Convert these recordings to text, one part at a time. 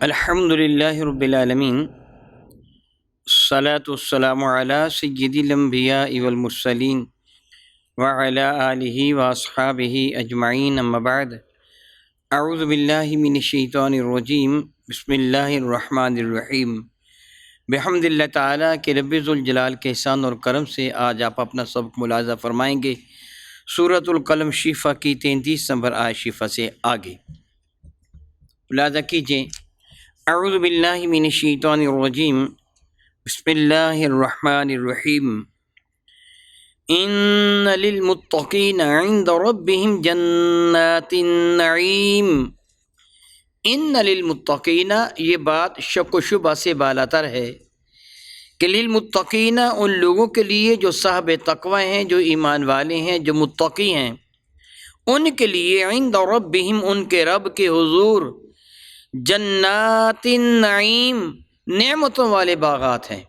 الحمد للہ رب العالمین، الصلاۃ والسلام علی سید الانبیاء والمرسلین وعلی آلہ واصحابہ اجمعین، اما بعد، اعوذ باللہ من الشیطان الرجیم، بسم اللہ الرحمن الرحیم۔ بحمد اللہ تعالیٰ کہ رب ذوالجلال کے احسان اور کرم سے آج آپ اپنا سبق ملاحظہ فرمائیں گے سورۃ القلم شفا کی 33 نمبر آیت شفا سے آگے ملاحظہ کیجیے۔ اعوذ باللہ من الشیطان الرجیم، بسم اللہ الرحمن الرحیم۔ ان للمتقین عند ربهم جنات النعیم۔ ان للمتقین، یہ بات شک و شبہ سے بالاتر ہے کہ للمتقین ان لوگوں کے لیے جو صاحب تقوی ہیں، جو ایمان والے ہیں، جو متقی ہیں، ان کے لیے عند ربهم، ان کے رب کے حضور، جنات النعیم، نعمتوں والے باغات ہیں۔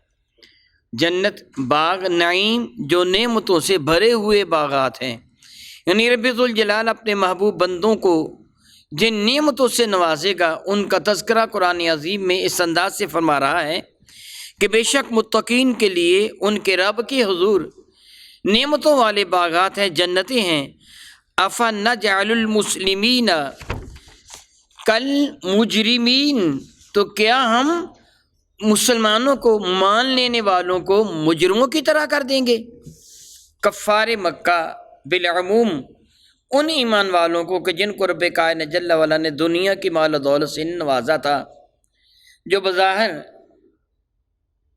جنت باغ، نعیم جو نعمتوں سے بھرے ہوئے باغات ہیں، یعنی رب ذوالجلال اپنے محبوب بندوں کو جن نعمتوں سے نوازے گا ان کا تذکرہ قرآن عظیم میں اس انداز سے فرما رہا ہے کہ بے شک متقین کے لیے ان کے رب کے حضور نعمتوں والے باغات ہیں، جنتیں ہیں۔ افنجعل المسلمین کل مجرمین، تو کیا ہم مسلمانوں کو، مان لینے والوں کو مجرموں کی طرح کر دیں گے؟ کفار مکہ بالعموم ان ایمان والوں کو کہ جن کو رب کائنات جل وعلا نے دنیا کی مال و دولت سے نوازا تھا، جو بظاہر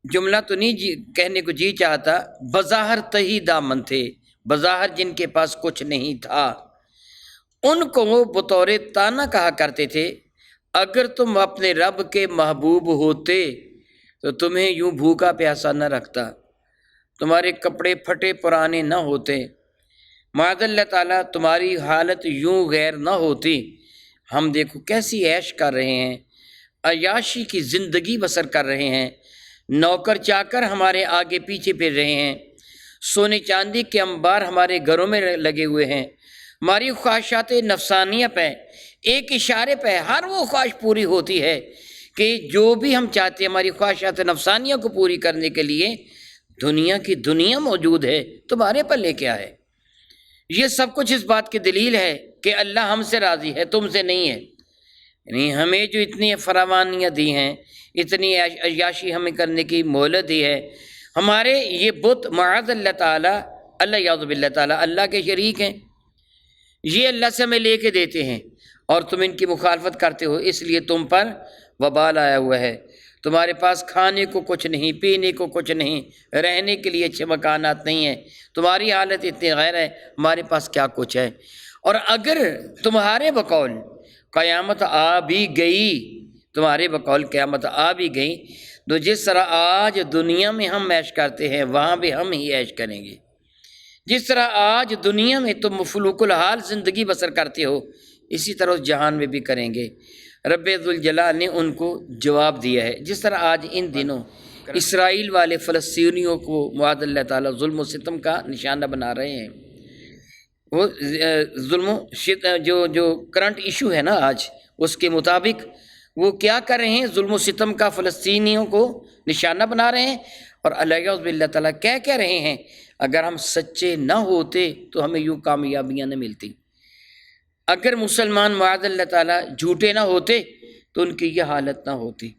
جملہ تو نہیں کہنے کو جی چاہتا، بظاہر تہی دامن تھے، بظاہر جن کے پاس کچھ نہیں تھا، ان کو وہ بطور تانا کہا کرتے تھے اگر تم اپنے رب کے محبوب ہوتے تو تمہیں یوں بھوکا پیاسا نہ رکھتا، تمہارے کپڑے پھٹے پرانے نہ ہوتے، معاذ اللہ تعالیٰ تمہاری حالت یوں غیر نہ ہوتی۔ ہم دیکھو کیسی عیش کر رہے ہیں، عیاشی کی زندگی بسر کر رہے ہیں، نوکر چاکر ہمارے آگے پیچھے پھر رہے ہیں، سونے چاندی کے انبار ہمارے گھروں میں لگے ہوئے ہیں، ہماری خواہشات نفسانیہ پہ ایک اشارے پہ ہر وہ خواہش پوری ہوتی ہے کہ جو بھی ہم چاہتے ہیں ہماری خواہشات نفسانیہ کو پوری کرنے کے لیے دنیا کی دنیا موجود ہے، تمہارے پلے کیا ہے؟ یہ سب کچھ اس بات کی دلیل ہے کہ اللہ ہم سے راضی ہے، تم سے نہیں ہے۔ یعنی ہمیں جو اتنی فراوانیاں دی ہیں، اتنی عیاشی ہمیں کرنے کی مہلت دی ہے، ہمارے یہ بت معاذ اللہ تعالیٰ، اللہ یعوذ باللہ تعالیٰ اللہ کے شریک ہیں، یہ اللہ سے ہمیں لے کے دیتے ہیں اور تم ان کی مخالفت کرتے ہو، اس لیے تم پر وبال آیا ہوا ہے۔ تمہارے پاس کھانے کو کچھ نہیں، پینے کو کچھ نہیں، رہنے کے لیے اچھے مکانات نہیں ہیں، تمہاری حالت اتنی غیر ہے، ہمارے پاس کیا کچھ ہے۔ اور اگر تمہارے بقول قیامت آ بھی گئی، تمہارے بقول قیامت آ بھی گئی تو جس طرح آج دنیا میں ہم عیش کرتے ہیں وہاں بھی ہم ہی عیش کریں گے، جس طرح آج دنیا میں تم مفلوق الحال زندگی بسر کرتے ہو اسی طرح اس جہان میں بھی کریں گے۔ رب ذوالجلال نے ان کو جواب دیا ہے، جس طرح آج ان دنوں اسرائیل والے فلسطینیوں کو معاذ اللہ تعالیٰ ظلم و ستم کا نشانہ بنا رہے ہیں۔ وہ ظلم و جو کرنٹ ایشو ہے نا آج، اس کے مطابق وہ کیا کر رہے ہیں؟ ظلم و ستم کا فلسطینیوں کو نشانہ بنا رہے ہیں، اور اللہ باللہ تعالیٰ کہہ رہے ہیں اگر ہم سچے نہ ہوتے تو ہمیں یوں کامیابیاں نہ ملتی، اگر مسلمان معاذ اللہ تعالیٰ جھوٹے نہ ہوتے تو ان کی یہ حالت نہ ہوتی۔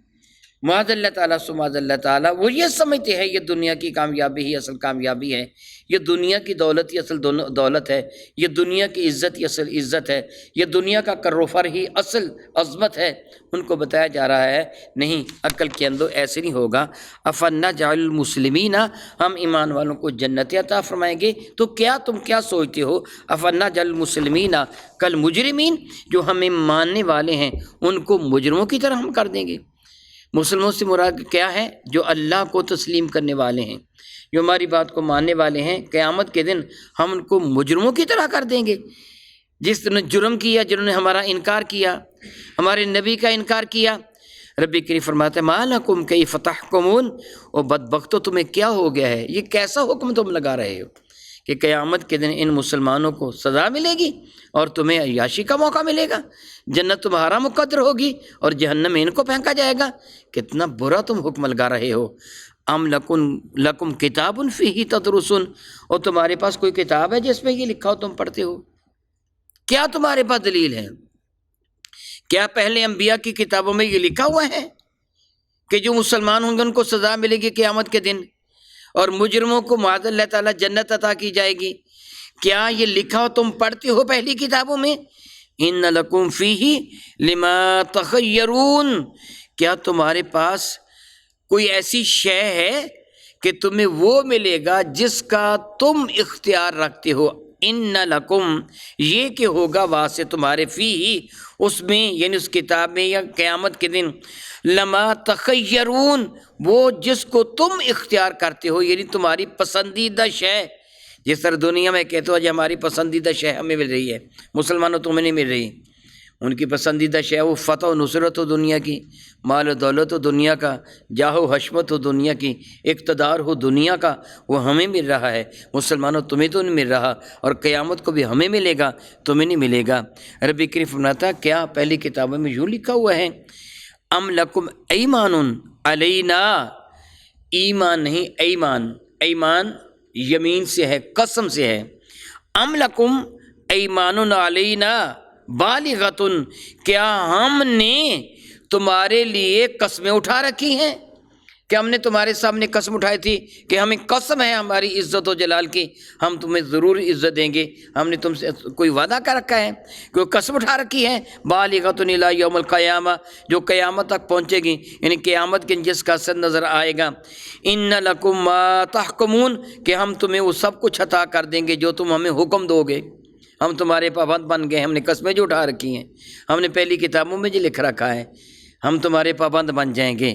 معاذ اللہ تعالیٰ معاذ اللہ تعالیٰ وہ یہ سمجھتے ہیں یہ دنیا کی کامیابی ہی اصل کامیابی ہے، یہ دنیا کی دولت ہی اصل دولت ہے، یہ دنیا کی عزت ہی اصل عزت ہے، یہ دنیا کا کر و فر ہی اصل عظمت ہے۔ ان کو بتایا جا رہا ہے نہیں، عقل کے اندر ایسے نہیں ہوگا۔ افنجعل المسلمین، ہم ایمان والوں کو جنت عطا فرمائیں گے، تو کیا تم کیا سوچتے ہو؟ افنجعل المسلمین کل مجرمین، جو ہمیں ماننے والے ہیں ان کو مجرموں کی طرح ہم کر دیں گے۔ مسلموں سے مراد کیا ہے؟ جو اللہ کو تسلیم کرنے والے ہیں، جو ہماری بات کو ماننے والے ہیں، قیامت کے دن ہم ان کو مجرموں کی طرح کر دیں گے۔ جس نے جرم کیا، جنہوں نے ہمارا انکار کیا، ہمارے نبی کا انکار کیا، رب کریم فرماتے ہیں ما لکم کیف تحکمون، او بدبختو تمہیں کیا ہو گیا ہے، یہ کیسا حکم تم لگا رہے ہو، کہ قیامت کے دن ان مسلمانوں کو سزا ملے گی اور تمہیں عیاشی کا موقع ملے گا، جنت تمہارا مقدر ہوگی اور جہنم میں ان کو پھینکا جائے گا۔ کتنا برا تم حکم لگا رہے ہو۔ ام لکم کتاب فیہ تدرسون، اور تمہارے پاس کوئی کتاب ہے جس میں یہ لکھا ہو تم پڑھتے ہو؟ کیا تمہارے پاس دلیل ہے؟ کیا پہلے انبیاء کی کتابوں میں یہ لکھا ہوا ہے کہ جو مسلمان ہوں گے ان کو سزا ملے گی قیامت کے دن، اور مجرموں کو معاذ اللہ تعالیٰ جنت عطا کی جائے گی؟ کیا یہ لکھا ہو تم پڑھتے ہو پہلی کتابوں میں؟ ان لکم فیہ لما تخیرون، کیا تمہارے پاس کوئی ایسی شے ہے کہ تمہیں وہ ملے گا جس کا تم اختیار رکھتے ہو؟ ان لکم، یہ کہ ہوگا واسطے تمہارے فیہ، اس میں یعنی اس کتاب میں یا قیامت کے دن، لما تخیرون، وہ جس کو تم اختیار کرتے ہو، یعنی تمہاری پسندیدہ شے۔ جس طرح دنیا میں کہتے ہو آج ہماری پسندیدہ شے ہمیں مل رہی ہے، مسلمانوں تمہیں نہیں مل رہی۔ ان کی پسندیدہ شے وہ فتح و نصرت ہو دنیا کی، مال و دولت ہو دنیا کا، جاہ و حشمت ہو دنیا کی، اقتدار ہو دنیا کا، وہ ہمیں مل رہا ہے۔ مسلمانوں تمہیں تو نہیں مل رہا، اور قیامت کو بھی ہمیں ملے گا، تمہیں نہیں ملے گا۔ رب کریم فرماتا ہے کیا پہلی کتابوں میں یوں لکھا ہوا ہے؟ ام لکم ایمان علینا، ایمان نہیں ایمان، ایمان یمین سے ہے، قسم سے ہے۔ ام لکم ایمان علینا بالغۃ، کیا ہم نے تمہارے لیے قسمیں اٹھا رکھی ہیں؟ کہ ہم نے تمہارے سامنے قسم اٹھائی تھی کہ ہمیں قسم ہے ہماری عزت و جلال کی، ہم تمہیں ضرور عزت دیں گے، ہم نے تم سے کوئی وعدہ کر رکھا ہے، کوئی قسم اٹھا رکھی ہے؟ بالغۃ الی یوم القیامہ، جو قیامت تک پہنچے گی، یعنی قیامت کے جس کا اثر نظر آئے گا۔ ان لکم ما تحکمون، کہ ہم تمہیں وہ سب کچھ عطا کر دیں گے جو تم ہمیں حکم دو گے۔ ہم تمہارے پابند بن گئے، ہم نے قسمیں جو اٹھا رکھی ہیں، ہم نے پہلی کتابوں میں جو لکھ رکھا ہے، ہم تمہارے پابند بن جائیں گے۔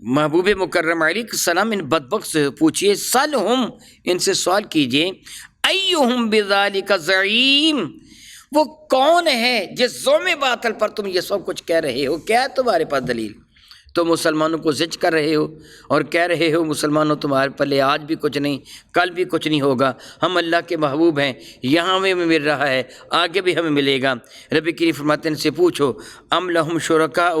محبوب مکرم علیہ السلام ان بدبخت سے پوچھئے، سلہم، ان سے سوال کیجئے، ایہم بذالک زعیم، وہ کون ہے جس ظلم باطل پر تم یہ سب کچھ کہہ رہے ہو؟ کیا ہے تمہارے پاس دلیل؟ تو مسلمانوں کو زج کر رہے ہو اور کہہ رہے ہو مسلمانوں تمہارے پلے آج بھی کچھ نہیں، کل بھی کچھ نہیں ہوگا، ہم اللہ کے محبوب ہیں، یہاں ہمیں مل رہا ہے، آگے بھی ہمیں ملے گا۔ رب کریم فرماتے ہیں ان سے پوچھو، ام لہم شرکاء،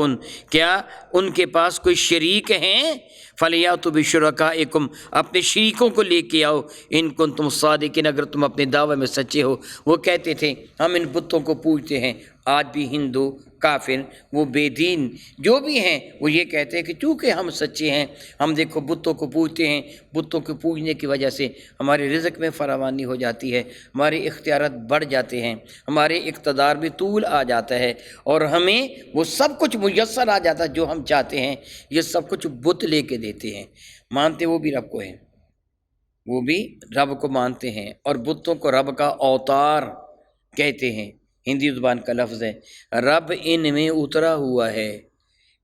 کیا ان کے پاس کوئی شریک ہیں؟ فلیاتوا بشرکائکم، اپنے شریکوں کو لے کے آؤ، ان کنتم صادقین، اگر تم اپنے دعوے میں سچے ہو۔ وہ کہتے تھے ہم ان بتوں کو پوجتے ہیں، آج بھی ہندو، کافر، وہ بے دین جو بھی ہیں، وہ یہ کہتے ہیں کہ چونکہ ہم سچے ہیں، ہم دیکھو بتوں کو پوجتے ہیں، بتوں کو پوجنے کی وجہ سے ہمارے رزق میں فراوانی ہو جاتی ہے، ہمارے اختیارات بڑھ جاتے ہیں، ہمارے اقتدار میں طول آ جاتا ہے، اور ہمیں وہ سب کچھ میسر آ جاتا ہے جو ہم چاہتے ہیں۔ یہ سب کچھ بت لے کے دیتے ہیں، مانتے وہ بھی رب کو ہیں، وہ بھی رب کو مانتے ہیں، اور بتوں کو رب کا اوتار کہتے ہیں، ہندی زبان کا لفظ ہے۔ رب ان میں اترا ہوا ہے،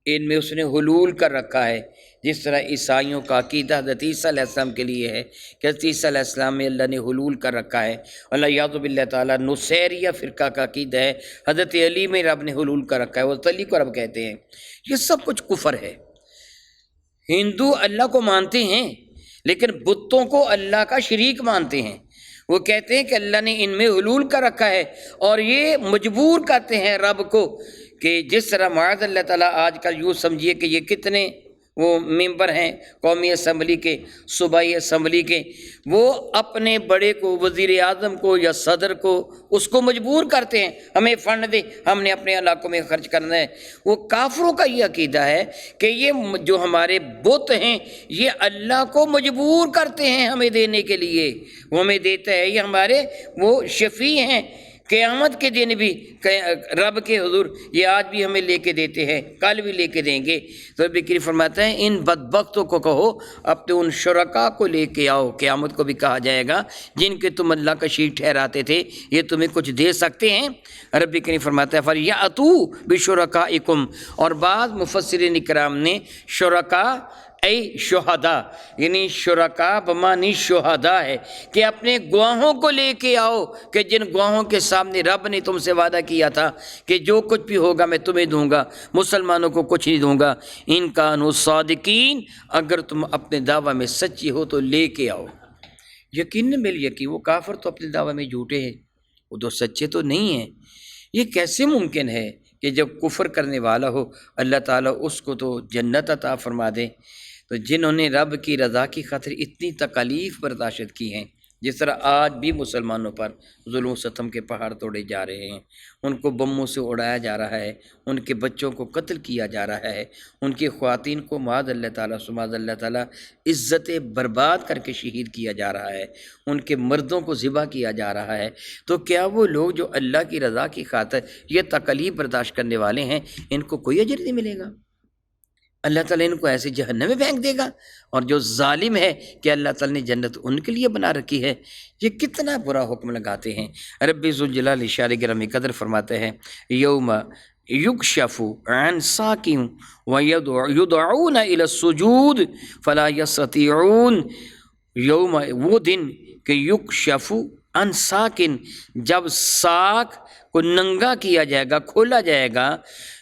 ان میں اس نے حلول کر رکھا ہے، جس طرح عیسائیوں کا عقیدہ حضرت عیسیٰ علیہ السلام کے لیے ہے کہ حضرت عیسیٰ علیہ السلام میں اللہ نے حلول کر رکھا ہے۔ اللہ یعوذ باللہ تعالیٰ نصیریہ فرقہ کا عقیدہ ہے حضرت علی میں رب نے حلول کر رکھا ہے، وہ علی کو رب کہتے ہیں۔ یہ سب کچھ کفر ہے۔ ہندو اللہ کو مانتے ہیں لیکن بتوں کو اللہ کا شریک مانتے ہیں، وہ کہتے ہیں کہ اللہ نے ان میں حلول کر رکھا ہے، اور یہ مجبور کرتے ہیں رب کو کہ جس طرح معاذ اللہ تعالیٰ آج کل یوں سمجھیے کہ یہ کتنے وہ ممبر ہیں قومی اسمبلی کے، صوبائی اسمبلی کے، وہ اپنے بڑے کو، وزیر اعظم کو یا صدر کو، اس کو مجبور کرتے ہیں ہمیں فنڈ دے، ہم نے اپنے علاقوں میں خرچ کرنا ہے۔ وہ کافروں کا یہ عقیدہ ہے کہ یہ جو ہمارے بت ہیں یہ اللہ کو مجبور کرتے ہیں ہمیں دینے کے لیے، وہ ہمیں دیتا ہے، یہ ہمارے وہ شفیع ہیں، قیامت کے دن بھی رب کے حضور یہ آج بھی ہمیں لے کے دیتے ہیں، کل بھی لے کے دیں گے۔ تو رب کریم فرماتا ہے ان بدبختوں کو کہو اپنے ان شرکاء کو لے کے آؤ، قیامت کو بھی کہا جائے گا جن کے تم اللہ کا شریک ٹھہراتے تھے، یہ تمہیں کچھ دے سکتے ہیں؟ رب کریم فرماتا ہے فَلْيَأْتُوا بِشُرَكَائِكُمْ، اور بعض مفسرین اکرام نے شرکاء ای شہداء، یعنی شرکاء بمعنی شہداء ہے کہ اپنے گواہوں کو لے کے آؤ، کہ جن گواہوں کے سامنے رب نے تم سے وعدہ کیا تھا کہ جو کچھ بھی ہوگا میں تمہیں دوں گا، مسلمانوں کو کچھ نہیں دوں گا۔ ان کانوا صادقین، اگر تم اپنے دعویٰ میں سچی ہو تو لے کے آؤ۔ یقین بال یقین وہ کافر تو اپنے دعوے میں جھوٹے ہیں، وہ تو سچے تو نہیں ہیں۔ یہ کیسے ممکن ہے کہ جب کفر کرنے والا ہو اللہ تعالیٰ اس کو تو جنت عطا فرما دے؟ تو جنہوں نے رب کی رضا کی خاطر اتنی تکالیف برداشت کی ہیں، جس طرح آج بھی مسلمانوں پر ظلم و ستم کے پہاڑ توڑے جا رہے ہیں، ان کو بموں سے اڑایا جا رہا ہے، ان کے بچوں کو قتل کیا جا رہا ہے، ان کی خواتین کو معاذ اللہ تعالیٰ سماذ اللہ تعالیٰ عزت برباد کر کے شہید کیا جا رہا ہے، ان کے مردوں کو ذبح کیا جا رہا ہے، تو کیا وہ لوگ جو اللہ کی رضا کی خاطر یہ تکالیف برداشت کرنے والے ہیں، ان کو کوئی اجر نہیں ملے گا؟ اللہ تعالیٰ ان کو ایسے جہنم میں پھینک دے گا؟ اور جو ظالم ہے کہ اللہ تعالیٰ نے جنت ان کے لیے بنا رکھی ہے، یہ کتنا برا حکم لگاتے ہیں۔ رب ذوالجلال شان گرامی قدر فرماتے ہیں یوم یکشف عن ساق ویدعون الی السجود فلا یستطیعون، یوم وہ دن کہ یکشف عن ساق، جب ساق کو ننگا کیا جائے گا، کھولا جائے گا،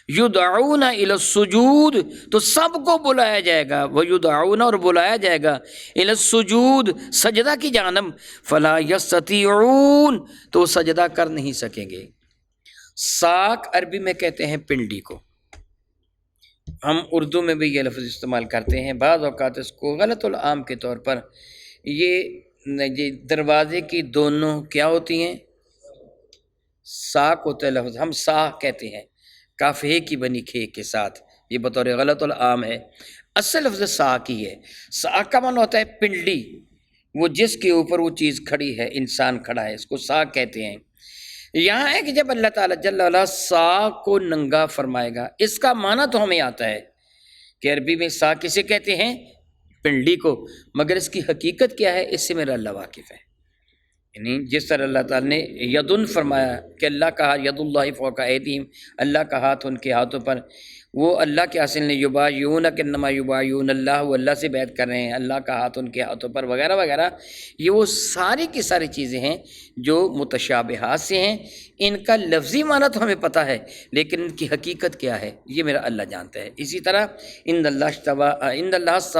یدعون الی السجود تو سب کو بلایا جائے گا، ویدعون اور بلایا جائے گا، الی السجود سجدہ کی جانب، فلا یستطیعون تو سجدہ کر نہیں سکیں گے۔ ساق عربی میں کہتے ہیں پنڈلی کو، ہم اردو میں بھی یہ لفظ استعمال کرتے ہیں، بعض اوقات اس کو غلط العام کے طور پر یہ دروازے کی دونوں کیا ہوتی ہیں، ساق ہوتا ہے لفظ، ہم ساق کہتے ہیں کافے کی بنی کھے کے ساتھ، یہ بطور غلط العام ہے، اصل لفظ ساق ہی ہے۔ ساق کا معنی ہوتا ہے پنڈلی، وہ جس کے اوپر وہ چیز کھڑی ہے، انسان کھڑا ہے، اس کو ساق کہتے ہیں۔ یہاں ہے کہ جب اللہ تعالیٰ جل وعلا ساق کو ننگا فرمائے گا، اس کا معنی تو ہمیں آتا ہے کہ عربی میں ساق کسے کہتے ہیں، پنڈلی کو، مگر اس کی حقیقت کیا ہے اس سے میرا اللہ واقف ہے۔ یعنی جس طرح اللہ تعالیٰ نے یدن فرمایا کہ اللہ کا ید اللہ فوق ایدیہم، اللہ کا ہاتھ ان کے ہاتھوں پر، وہ اللہ کے حاصل نے یبایعون انما یبایعون اللہ، وہ اللہ سے بیعت کر رہے ہیں، اللہ کا ہاتھ ان کے ہاتھوں پر وغیرہ وغیرہ، یہ وہ ساری کی ساری چیزیں ہیں جو متشابہات سے ہیں، ان کا لفظی معنی تو ہمیں پتہ ہے لیکن ان کی حقیقت کیا ہے یہ میرا اللہ جانتا ہے۔ اسی طرح ان اللہ استویٰ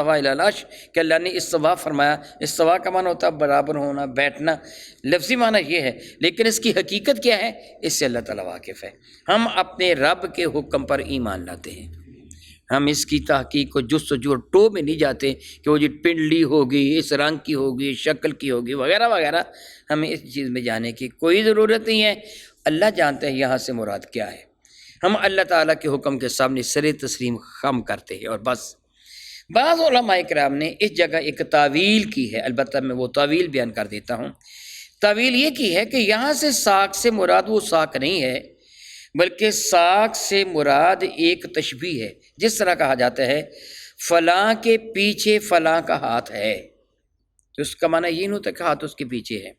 الی العرش کہ اللہ نے استواء فرمایا، استواء کا معنی ہوتا ہے برابر ہونا، بیٹھنا، لفظی معنی یہ ہے، لیکن اس کی حقیقت کیا ہے اس سے اللہ تعالیٰ واقف ہے۔ ہم اپنے رب کے حکم پر ایمان لاتے ہیں، ہم اس کی تحقیق کو جستجو اور ٹو میں نہیں جاتے کہ وہ جی پنڈلی ہوگی، اس رنگ کی ہوگی، شکل کی ہوگی وغیرہ وغیرہ، ہمیں اس چیز میں جانے کی کوئی ضرورت نہیں ہے۔ اللہ جانتا ہے یہاں سے مراد کیا ہے، ہم اللہ تعالیٰ کے حکم کے سامنے سر تسلیم خم کرتے ہیں اور بس۔ بعض علماء کرام نے اس جگہ ایک تعویل کی ہے، البتہ میں وہ تعویل بیان کر دیتا ہوں۔ تعویل یہ کی ہے کہ یہاں سے ساق سے مراد وہ ساق نہیں ہے، بلکہ ساق سے مراد ایک تشبیہ ہے، جس طرح کہا جاتا ہے فلاں کے پیچھے فلاں کا ہاتھ ہے، تو اس کا معنی یہ نہیں ہوتا کہ ہاتھ اس کے پیچھے ہے۔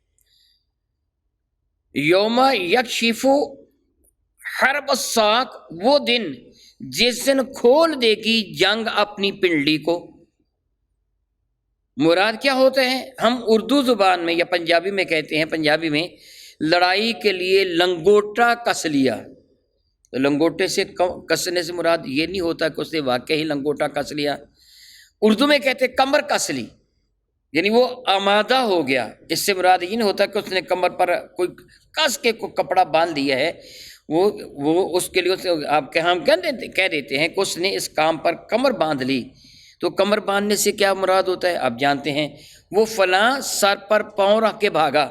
یوم یکشف حرب الساق، وہ دن جس دن کھول دے گی جنگ اپنی پنڈلی کو۔ مراد کیا ہوتا ہے، ہم اردو زبان میں یا پنجابی میں کہتے ہیں، پنجابی میں لڑائی کے لیے لنگوٹا کس لیا، تو لنگوٹے سے کسنے سے مراد یہ نہیں ہوتا کہ اس نے واقعی ہی لنگوٹا کس لیا، اردو میں کہتے کمر کس لی، یعنی وہ آمادہ ہو گیا۔ اس سے مراد یہ نہیں ہوتا کہ اس نے کمر پر کوئی کس کے کوئی کپڑا باندھ دیا ہے، وہ اس کے لیے آپ ہم کہہ دیتے ہیں کہ اس نے اس کام پر کمر باندھ لی، تو کمر باندھنے سے کیا مراد ہوتا ہے آپ جانتے ہیں، وہ فلاں سر پر پاؤں رکھ کے بھاگا،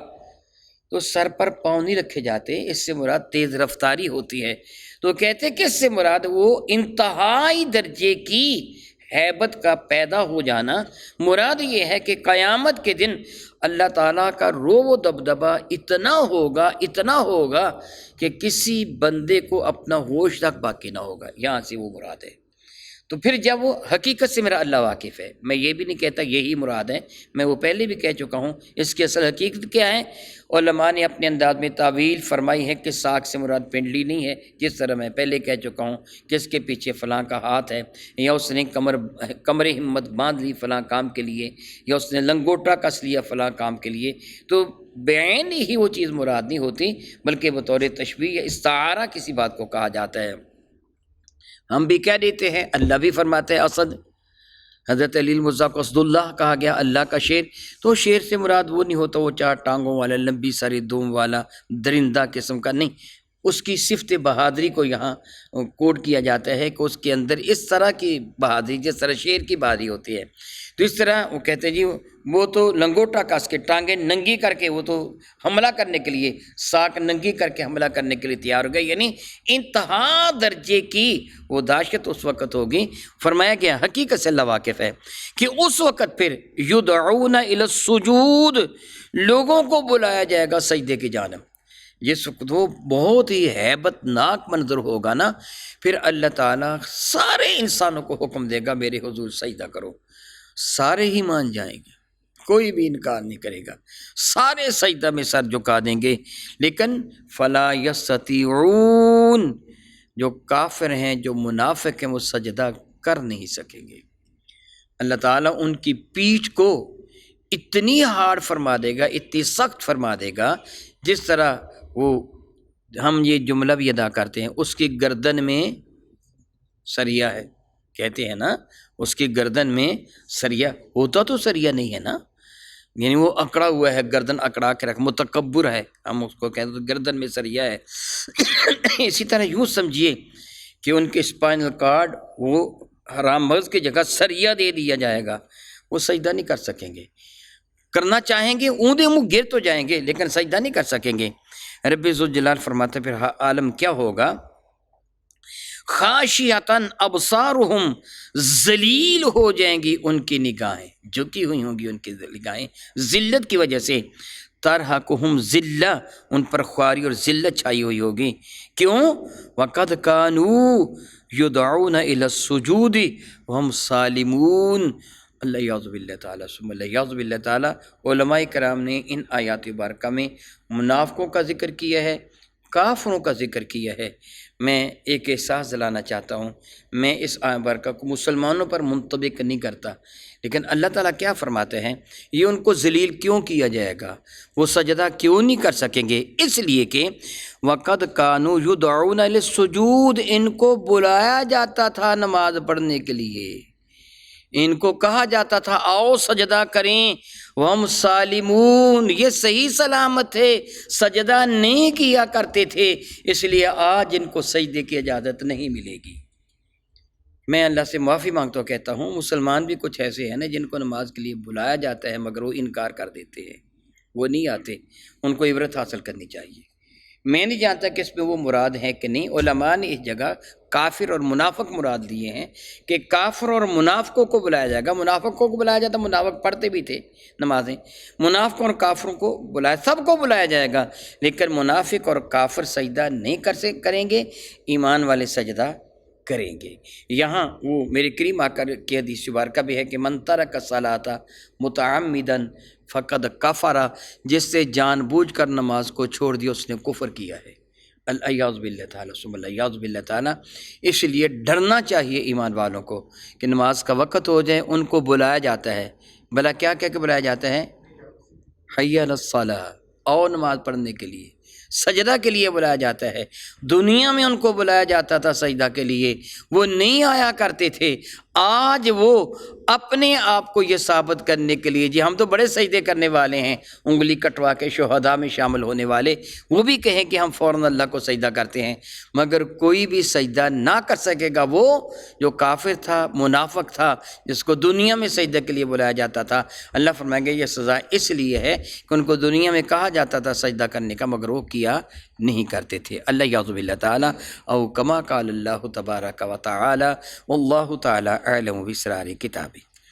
تو سر پر پاؤں نہیں رکھے جاتے، اس سے مراد تیز رفتاری ہوتی ہے، تو کہتے ہیں کہ اس سے مراد وہ انتہائی درجے کی ہیبت کا پیدا ہو جانا۔ مراد یہ ہے کہ قیامت کے دن اللہ تعالیٰ کا روب و دبدبہ اتنا ہوگا کہ کسی بندے کو اپنا ہوش تک باقی نہ ہوگا، یہاں سے وہ مراد ہے۔ تو پھر جب وہ حقیقت سے میرا اللہ واقف ہے، میں یہ بھی نہیں کہتا یہی مراد ہے، میں وہ پہلے بھی کہہ چکا ہوں، اس کی اصل حقیقت کیا ہے، علماء نے اپنے انداز میں تعویل فرمائی ہے کہ ساق سے مراد پنڈلی نہیں ہے، جس طرح میں پہلے کہہ چکا ہوں کہ اس کے پیچھے فلاں کا ہاتھ ہے، یا اس نے کمر ہمت باندھ لی فلاں کام کے لیے، یا اس نے لنگوٹا کس لیا فلاں کام کے لیے، تو بعین ہی وہ چیز مراد نہیں ہوتی، بلکہ بطور تشبیہ یا استعارہ کسی بات کو کہا جاتا ہے۔ ہم بھی کہہ دیتے ہیں، اللہ بھی فرماتا ہے اسد، حضرت علی المرزا کو اسداللہ کہا گیا، اللہ کا شیر، تو شیر سے مراد وہ نہیں ہوتا وہ 4 ٹانگوں والا لمبی ساری دوم والا درندہ قسم کا، نہیں، اس کی صفت بہادری کو یہاں کوڈ کیا جاتا ہے کہ اس کے اندر اس طرح کی بہادری، جس طرح شیر کی بہادری ہوتی ہے، تو اس طرح وہ کہتے ہیں جی وہ تو لنگوٹا کس کے ٹانگیں ننگی کر کے وہ تو حملہ کرنے کے لیے، ساکھ ننگی کر کے حملہ کرنے کے لیے تیار ہو گئے، یعنی انتہا درجے کی وہ دہشت اس وقت ہوگی۔ فرمایا گیا حقیقت سے اللہ واقف ہے کہ اس وقت پھر یدعون الی السجود، لوگوں کو بلایا جائے گا سجدے کی جانب۔ جس وقت وہ بہت ہی ہیبت ناک منظر ہوگا نا، پھر اللہ تعالیٰ سارے انسانوں کو حکم دے گا میرے حضور سجدہ کرو، سارے ہی مان جائیں گے، کوئی بھی انکار نہیں کرے گا، سارے سجدہ میں سر جھکا دیں گے، لیکن فلا یستطیعون، جو کافر ہیں، جو منافق ہیں، وہ سجدہ کر نہیں سکیں گے۔ اللہ تعالیٰ ان کی پیٹھ کو اتنی ہارڈ فرما دے گا، اتنی سخت فرما دے گا، جس طرح وہ ہم یہ جملہ بھی ادا کرتے ہیں، اس کی گردن میں سریا ہے، کہتے ہیں نا اس کی گردن میں سریا، ہوتا تو سریا نہیں ہے نا، یعنی وہ اکڑا ہوا ہے، گردن اکڑا کے رکھ، متکبر ہے، ہم اس کو کہتے ہیں گردن میں سریا ہے۔ اسی طرح یوں سمجھیے کہ ان کے اسپائنل کارڈ وہ حرام مغز کی جگہ سریا دے دیا جائے گا، وہ سجدہ نہیں کر سکیں گے، کرنا چاہیں گے اوندا منہ گر تو جائیں گے لیکن سجدہ نہیں کر سکیں گے۔ رب ذوالجلال فرماتے پھر عالم کیا ہوگا، خاشعتاً ابصارہم، ذلیل ہو جائیں گی ان کی نگاہیں، جھکی ہوئی ہوں گی ان کی نگاہیں ذلت کی وجہ سے، ترہقہم ذلہ، ان پر خواری اور ذلت چھائی ہوئی ہوگی، کیوں؟ وقد کانوا یدعون الی السجود وہم سالمون۔ اللہ یعوذ باللہ تعالیٰ ثم اللہ یعوذ باللہ تعالیٰ۔ علماء کرام نے ان آیات مبارکہ میں منافقوں کا ذکر کیا ہے، کافروں کا ذکر کیا ہے۔ میں ایک احساس دلانا چاہتا ہوں، میں اس آیت مبارکہ کو مسلمانوں پر منطبق نہیں کرتا، لیکن اللہ تعالیٰ کیا فرماتے ہیں، یہ ان کو ذلیل کیوں کیا جائے گا، وہ سجدہ کیوں نہیں کر سکیں گے؟ اس لیے کہ وَقَدْ كَانُوا يُدْعُونَ لِلسُّجُودِ، ان کو بلایا جاتا تھا نماز پڑھنے کے لیے، ان کو کہا جاتا تھا آؤ سجدہ کریں، وہم سالمون، یہ صحیح سلامت تھے، سجدہ نہیں کیا کرتے تھے، اس لیے آج ان کو سجدے کی اجازت نہیں ملے گی۔ میں اللہ سے معافی مانگتا ہوں، کہتا ہوں مسلمان بھی کچھ ایسے ہیں نا جن کو نماز کے لیے بلایا جاتا ہے مگر وہ انکار کر دیتے ہیں، وہ نہیں آتے، ان کو عبرت حاصل کرنی چاہیے۔ میں نہیں جانتا کہ اس میں وہ مراد ہے کہ نہیں، علماء نے اس جگہ کافر اور منافق مراد لیے ہیں کہ کافر اور منافقوں کو بلایا جائے گا، منافقوں کو بلایا جاتا، منافق پڑھتے بھی تھے نمازیں، منافقوں اور کافروں کو بلایا، سب کو بلایا جائے گا، لیکن منافق اور کافر سجدہ نہیں کریں گے، ایمان والے سجدہ کریں گے۔ یہاں وہ میرے کریم آقا کی حدیث مبارکہ بھی ہے کہ من ترک الصلاۃ متعمدا فقد کفر، جس سے جان بوجھ کر نماز کو چھوڑ دیا اس نے کفر کیا ہے۔ الیاذ باللہ تعالیٰ ثم الیاذ باللہ تعالیٰ۔ اس لیے ڈرنا چاہیے ایمان والوں کو کہ نماز کا وقت ہو جائے ان کو بلایا جاتا ہے، بلا کیا کہہ کے بلایا جاتا ہے، حی علی الصلاۃ، اور نماز پڑھنے کے لیے، سجدہ کے لیے بلایا جاتا ہے۔ دنیا میں ان کو بلایا جاتا تھا سجدہ کے لیے، وہ نہیں آیا کرتے تھے، آج وہ اپنے آپ کو یہ ثابت کرنے کے لیے، جی ہم تو بڑے سجدے کرنے والے ہیں، انگلی کٹوا کے شہداء میں شامل ہونے والے، وہ بھی کہیں کہ ہم فوراً اللہ کو سجدہ کرتے ہیں، مگر کوئی بھی سجدہ نہ کر سکے گا وہ جو کافر تھا، منافق تھا، جس کو دنیا میں سجدہ کے لیے بلایا جاتا تھا۔ اللہ فرمائیں گے یہ سزا اس لیے ہے کہ ان کو دنیا میں کہا جاتا تھا سجدہ کرنے کا مگر وہ کیا نہیں کرتے تھے۔ اللہ یعوذ باللہ تعالیٰ، او کما قال اللہ تبارک و تعالی، واللہ تعالی اعلم باسرار کتابہ۔